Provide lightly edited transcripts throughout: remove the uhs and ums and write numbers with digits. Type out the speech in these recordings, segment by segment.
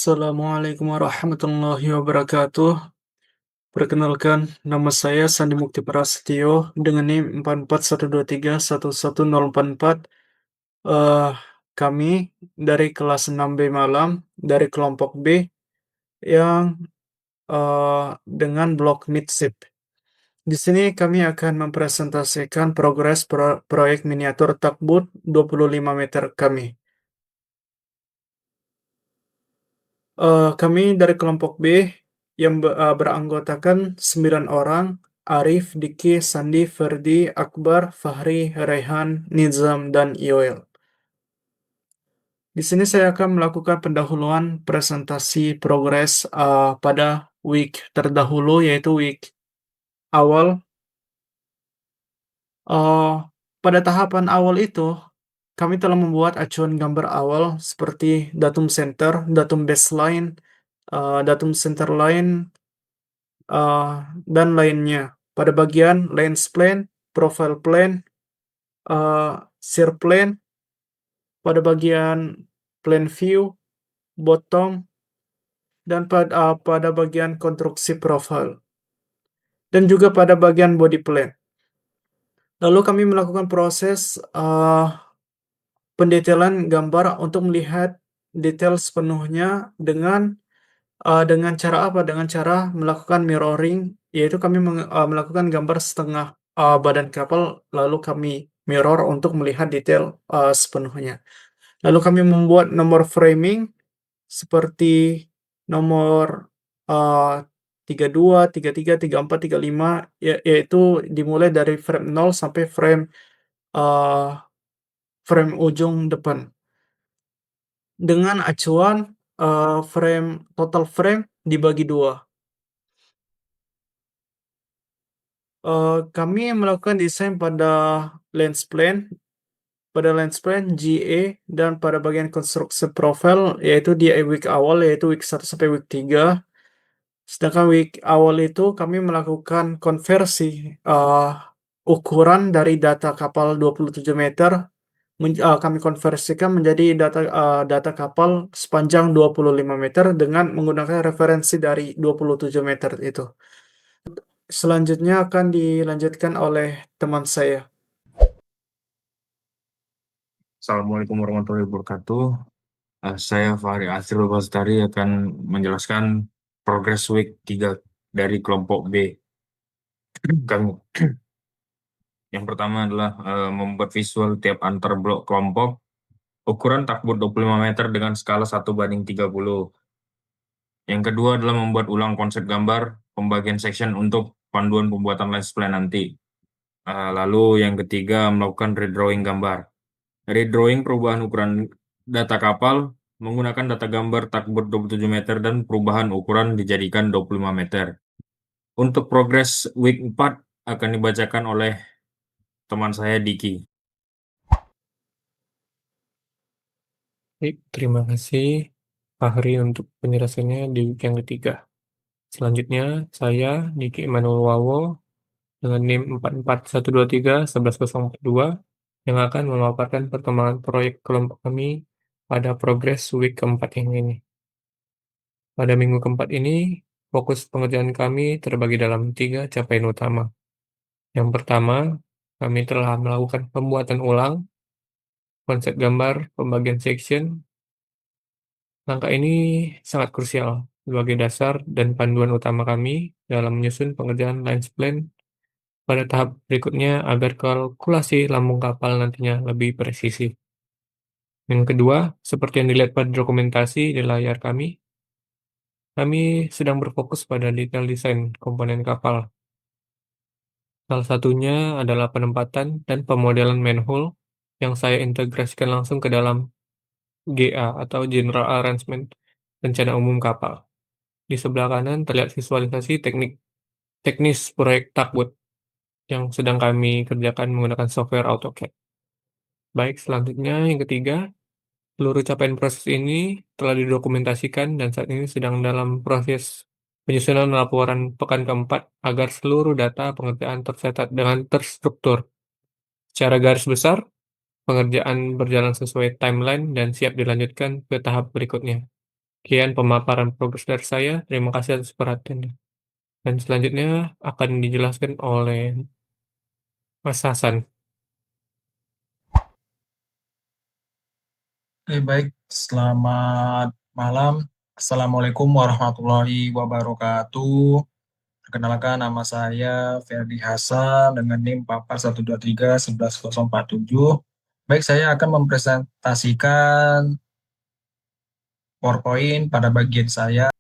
Assalamualaikum warahmatullahi wabarakatuh. Perkenalkan, nama saya Sandi Mukti Prasetyo dengan NIM 4412311044. Eh, Kami dari kelas 6B Malam dari kelompok B yang dengan blok Midship. Di sini kami akan mempresentasikan progres proyek miniatur Takbut 25 meter kami. Kami dari kelompok B yang beranggotakan 9 orang, Arif, Diki, Sandi, Ferdi, Akbar, Fahri, Rehan, Nizam, dan Yoel. Di sini saya akan melakukan pendahuluan presentasi progres pada week terdahulu, yaitu week awal. Uh, Pada tahapan awal itu, kami telah membuat acuan gambar awal seperti datum center, datum baseline, datum center line, uh, dan lainnya. Pada bagian lens plane, profile plane, shear plane, pada bagian plane view, bottom, dan pada bagian konstruksi profile, dan juga pada bagian body plane. Lalu kami melakukan proses pendetailan gambar untuk melihat detail sepenuhnya dengan cara apa? Dengan cara melakukan mirroring, yaitu kami melakukan gambar setengah badan kapal, lalu kami mirror untuk melihat detail sepenuhnya. Lalu kami membuat nomor framing seperti nomor 32, 33, 34, 35, yaitu dimulai dari frame 0 sampai uh, frame ujung depan. Dengan acuan total frame dibagi dua. Kami melakukan desain pada lens plane, GA, dan pada bagian konstruksi profile, yaitu di week awal, yaitu week 1 sampai week 3. Sedangkan week awal itu kami melakukan konversi ukuran dari data kapal 27 meter, kami konversikan menjadi data kapal sepanjang 25 meter dengan menggunakan referensi dari 27 meter itu. Selanjutnya akan dilanjutkan oleh teman saya. Assalamualaikum warahmatullahi wabarakatuh. Saya Fahri Asrul Bastari akan menjelaskan progres week 3 dari kelompok B. Kami yang pertama adalah membuat visual tiap antar blok kelompok, ukuran takbut 25 meter dengan skala 1:30. Yang kedua adalah membuat ulang konsep gambar pembagian section untuk panduan pembuatan lens plan nanti. Lalu yang ketiga melakukan redrawing gambar. Redrawing perubahan ukuran data kapal menggunakan data gambar takbut 27 meter dan perubahan ukuran dijadikan 25 meter. Untuk progres week 4 akan dibacakan oleh teman saya Diki. Baik, terima kasih Fahri untuk penjelasannya di week yang ketiga. Selanjutnya, saya Niki Emmanuel Wawo dengan NIM 4412311042 yang akan memaparkan perkembangan proyek kelompok kami pada progres week keempat ini. Pada minggu keempat ini, fokus pengerjaan kami terbagi dalam 3 capaian utama. Yang pertama, kami telah melakukan pembuatan ulang konsep gambar pembagian section. Langkah ini sangat krusial sebagai dasar dan panduan utama kami dalam menyusun pengerjaan lines plan pada tahap berikutnya agar kalkulasi lambung kapal nantinya lebih presisi. Yang kedua, seperti yang dilihat pada dokumentasi di layar kami sedang berfokus pada detail desain komponen kapal. Salah satunya adalah penempatan dan pemodelan manhole yang saya integrasikan langsung ke dalam GA atau General Arrangement Rencana Umum Kapal. Di sebelah kanan terlihat visualisasi teknis proyek Takbut yang sedang kami kerjakan menggunakan software AutoCAD. Baik, selanjutnya yang ketiga, seluruh capaian proses ini telah didokumentasikan dan saat ini sedang dalam proses penyusunan laporan pekan keempat agar seluruh data pengerjaan tercatat dengan terstruktur. Secara garis besar, pengerjaan berjalan sesuai timeline dan siap dilanjutkan ke tahap berikutnya. Sekian pemaparan progres dari saya. Terima kasih atas perhatiannya. Dan selanjutnya akan dijelaskan oleh Mas Hasan. Oke, baik. Selamat malam. Assalamualaikum warahmatullahi wabarakatuh. Perkenalkan, nama saya Ferdi Hasan dengan NIM 44123 Baik, saya akan mempresentasikan PowerPoint pada bagian saya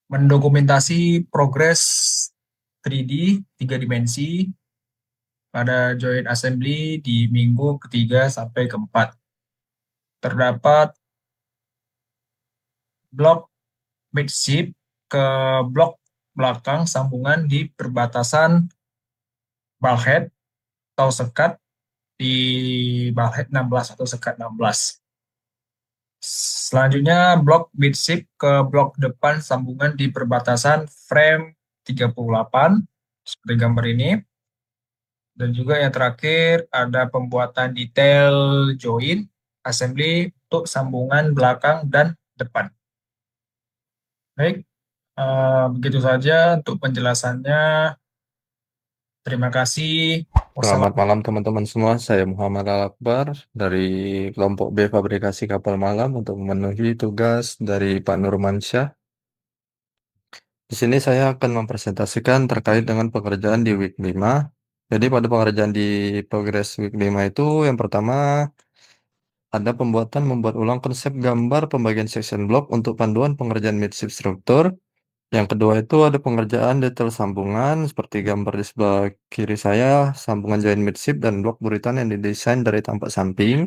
mendokumentasi progres 3D 3 dimensi pada joint assembly di minggu ketiga sampai keempat. Terdapat blok midship ke blok belakang sambungan di perbatasan bulkhead atau sekat di bulkhead 16 atau sekat 16. Selanjutnya blok midship ke blok depan sambungan di perbatasan frame 38 seperti gambar ini. Dan juga yang terakhir ada pembuatan detail join assembly untuk sambungan belakang dan depan. Baik, begitu saja untuk penjelasannya. Terima kasih. Selamat malam teman-teman semua, saya Muhammad Al-Akbar dari kelompok B Fabrikasi Kapal Malam untuk memenuhi tugas dari Pak Nurmansyah. Di sini saya akan mempresentasikan terkait dengan pekerjaan di week 5. Jadi pada pekerjaan di progress week 5 itu yang pertama ada membuat ulang konsep gambar pembagian section block untuk panduan pengerjaan midship struktur. Yang kedua itu ada pengerjaan detail sambungan seperti gambar di sebelah kiri saya, sambungan join midship dan blok buritan yang didesain dari tampak samping.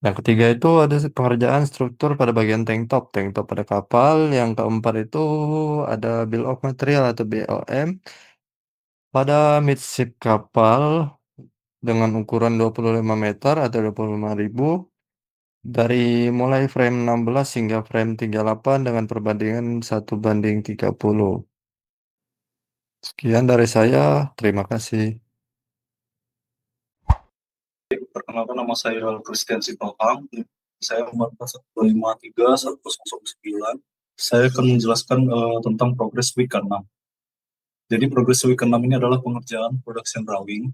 Yang ketiga itu ada pengerjaan struktur pada bagian tank top pada kapal. Yang keempat itu ada bill of material atau BOM pada midship kapal dengan ukuran 25 meter atau 25.000 dari mulai frame 16 hingga frame 38 dengan perbandingan 1:30. Sekian dari saya, terima kasih. Perkenalkan, nama saya Christian Sipalham. Saya nomor 1531009. Saya akan menjelaskan tentang progres week ke-6. Jadi progres week ke-6 ini adalah pengerjaan production drawing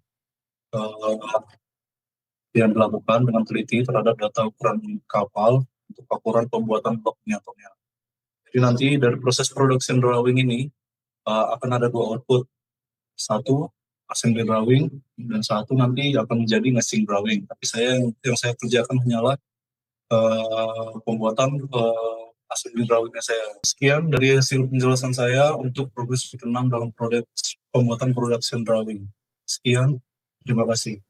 yang dilakukan dengan teliti terhadap data ukuran kapal untuk ukuran pembuatan blok miniaturnya. Jadi nanti dari proses production drawing ini akan ada 2 output. Satu assembly drawing dan satu nanti akan menjadi nesting drawing. Tapi yang saya kerjakan hanyalah pembuatan assembly drawingnya saya. Sekian dari hasil penjelasan saya untuk progres ke-6 dalam pembuatan production drawing. Sekian, terima kasih.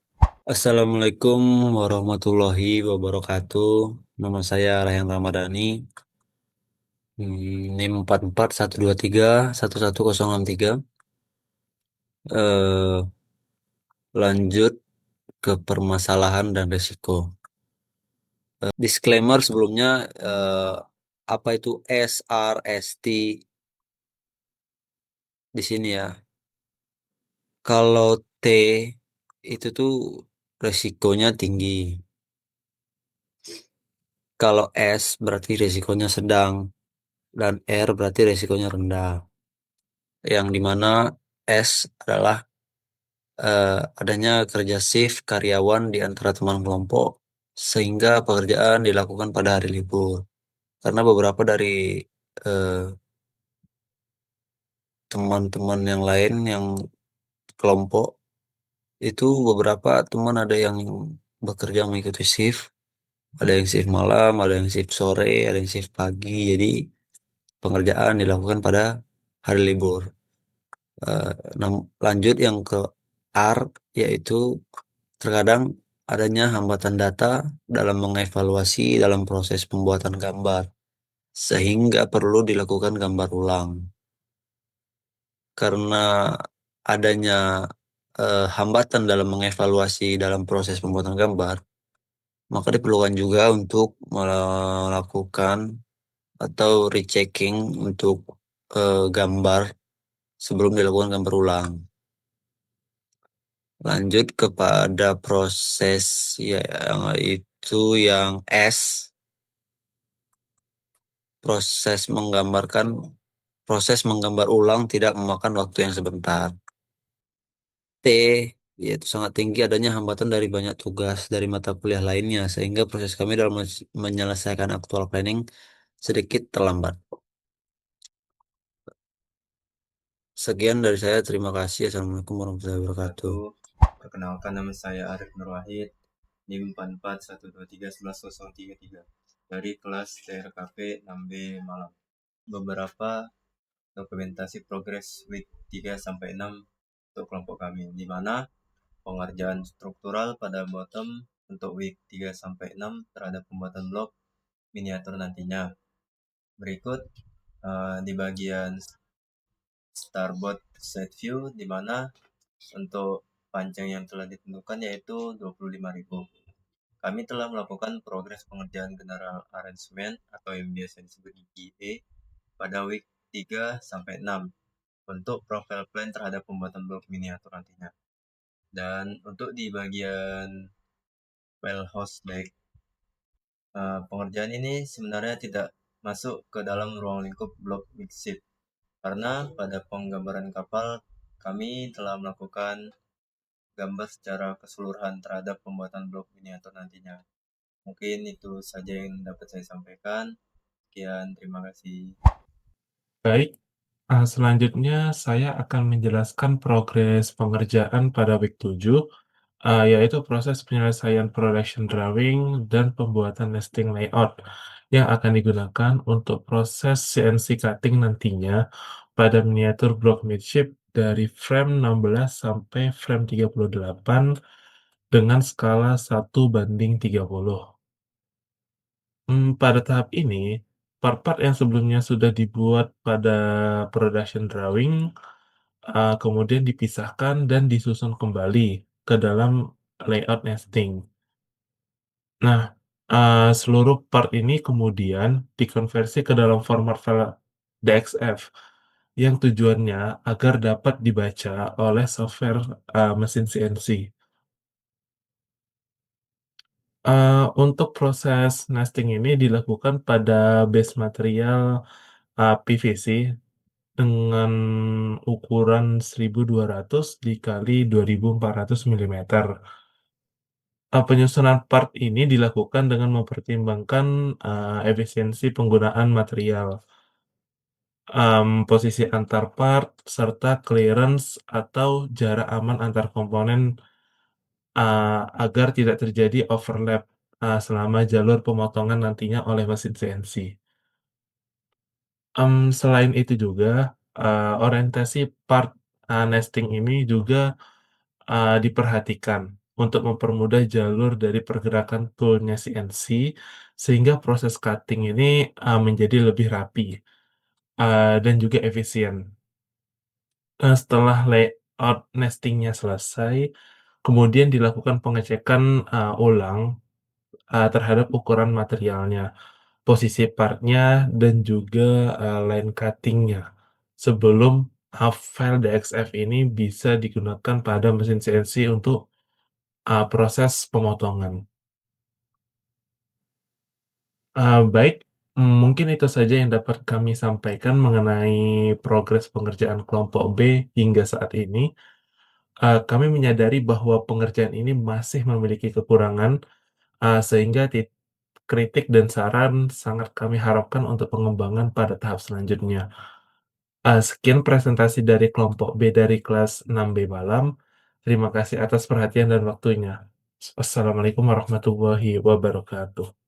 Assalamualaikum warahmatullahi wabarakatuh. Nama saya Rayhan Ramadhani. NIM 44123 lanjut ke permasalahan dan risiko. Disclaimer sebelumnya, apa itu SRST di sini ya. Kalau T itu tuh resikonya tinggi. Kalau S berarti resikonya sedang dan R berarti resikonya rendah. Yang dimana S adalah adanya kerja shift karyawan di antara teman kelompok sehingga pekerjaan dilakukan pada hari libur. Karena beberapa dari teman-teman yang lain yang kelompok itu beberapa teman ada yang bekerja mengikuti shift, ada yang shift malam, ada yang shift sore, ada yang shift pagi. Jadi pengerjaan dilakukan pada hari libur. Lanjut yang ke R, yaitu terkadang adanya hambatan data dalam mengevaluasi dalam proses pembuatan gambar, sehingga perlu dilakukan gambar ulang. Karena adanya hambatan dalam mengevaluasi dalam proses pembuatan gambar, maka diperlukan juga untuk melakukan atau rechecking untuk gambar sebelum dilakukan gambar ulang. Lanjut kepada proses yang itu yang S. proses menggambar ulang tidak memakan waktu yang sebentar. T, yaitu sangat tinggi adanya hambatan dari banyak tugas dari mata kuliah lainnya, sehingga proses kami dalam menyelesaikan actual planning sedikit terlambat. Sekian dari saya, terima kasih. Assalamualaikum warahmatullahi wabarakatuh. Perkenalkan, nama saya Arif Nur Wahid, NIM 4413111033 dari kelas TRKP 6B Malang. Beberapa dokumentasi progres week 3 sampai 6 untuk kelompok kami, di mana pengerjaan struktural pada bottom untuk week 3 sampai 6 terhadap pembuatan blok miniatur nantinya. Berikut di bagian starboard side view, di mana untuk panjang yang telah ditentukan yaitu 25.000. Kami telah melakukan progres pengerjaan general arrangement atau yang biasa disebut GE pada week 3 sampai 6 untuk profile plan terhadap pembuatan blok miniatur nantinya. Dan untuk di bagian well house deck, pengerjaan ini sebenarnya tidak masuk ke dalam ruang lingkup blok midship karena pada penggambaran kapal kami telah melakukan gambar secara keseluruhan terhadap pembuatan blok miniatur nantinya. Mungkin itu saja yang dapat saya sampaikan. Sekian, terima kasih. Baik, selanjutnya saya akan menjelaskan progres pengerjaan pada week 7, yaitu proses penyelesaian production drawing dan pembuatan nesting layout yang akan digunakan untuk proses CNC cutting nantinya pada miniatur blok midship dari frame 16 sampai frame 38 dengan skala 1:30. Pada tahap ini, part-part yang sebelumnya sudah dibuat pada production drawing, kemudian dipisahkan dan disusun kembali ke dalam layout nesting. Nah, seluruh part ini kemudian dikonversi ke dalam format file DXF yang tujuannya agar dapat dibaca oleh software mesin CNC. Untuk proses nesting ini dilakukan pada base material PVC dengan ukuran 1200 dikali 2400 mm. Penyusunan part ini dilakukan dengan mempertimbangkan efisiensi penggunaan material, posisi antar part, serta clearance atau jarak aman antar komponen agar tidak terjadi overlap selama jalur pemotongan nantinya oleh mesin CNC. Selain itu juga, orientasi part nesting ini juga diperhatikan untuk mempermudah jalur dari pergerakan tool-nya CNC, sehingga proses cutting ini menjadi lebih rapi dan juga efisien. Setelah layout nesting-nya selesai, kemudian dilakukan pengecekan ulang terhadap ukuran materialnya, posisi part-nya, dan juga line cutting-nya sebelum file DXF ini bisa digunakan pada mesin CNC untuk proses pemotongan. Baik, mungkin itu saja yang dapat kami sampaikan mengenai progres pengerjaan kelompok B hingga saat ini. Kami menyadari bahwa pengerjaan ini masih memiliki kekurangan, sehingga kritik dan saran sangat kami harapkan untuk pengembangan pada tahap selanjutnya. Sekian presentasi dari kelompok B dari kelas 6B Malam. Terima kasih atas perhatian dan waktunya. Wassalamualaikum warahmatullahi wabarakatuh.